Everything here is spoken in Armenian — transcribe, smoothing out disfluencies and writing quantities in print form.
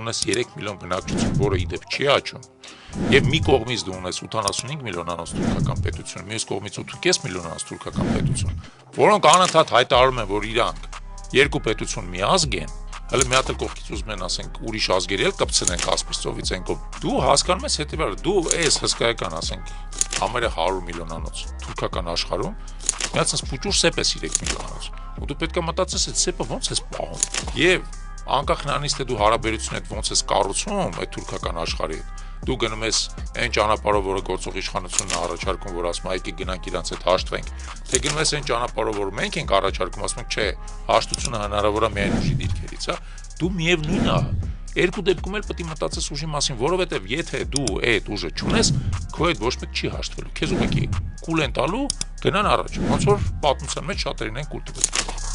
ունես 3 միլիոն բնակչություն, որը իդեպ չի աճում, եւ մի կողմից դու ունես 85 միլիոնանոց թուրքական պետություն, մյուս կողմից 8.5 միլիոնանոց թուրքական պետություն, որոնք անընդհատ հայտարարում են, որ իրանք երկու պետություն մի ազգ են, հələ մի հատ էլ կողքից ուզում են ասենք ուրիշ ազգերի էլ կպցնեն Կասպից ծովից այն կողմ։ Դու հասկանում ես հետեւաբար, դու այս հսկայական ասենք համարյա 100 միլիոնանոց թուրքական աշխարհում միացած փուճուր սեպ է 3 միլիոնանոց։ Ու դու պետք է մտածես այդ սեպը ո՞նց ես պահում։ Եվ անկախ նրանից թե դու հարաբերություն հետ ոնց ես կառուցում այդ թուրքական աշխարհի հետ, դու գնում ես այն ճանապարհով, որը գործող իշխանությունն է առաջարկում, որ ասում է այ գնանք իրանց հետ հաշտվենք, թե գնում ես այն ճանապարհով, որ մենք ենք առաջարկում, ասում ենք չէ, հաշտությունը հնարավոր է միայն ուժի դիրքերից, հա, դու միևնույնն է, երկու դեպքում էլ պետք է մտածես ուժի մասին, որովհետև եթե դու այդ ուժը չունես, քո հետ ոչ մեկ չի հաշտվելու, քեզ ուղղակի կուլ են տալու, գնան առաջ, ոնց որ պատմության մեջ շատերին են կուլ տվել։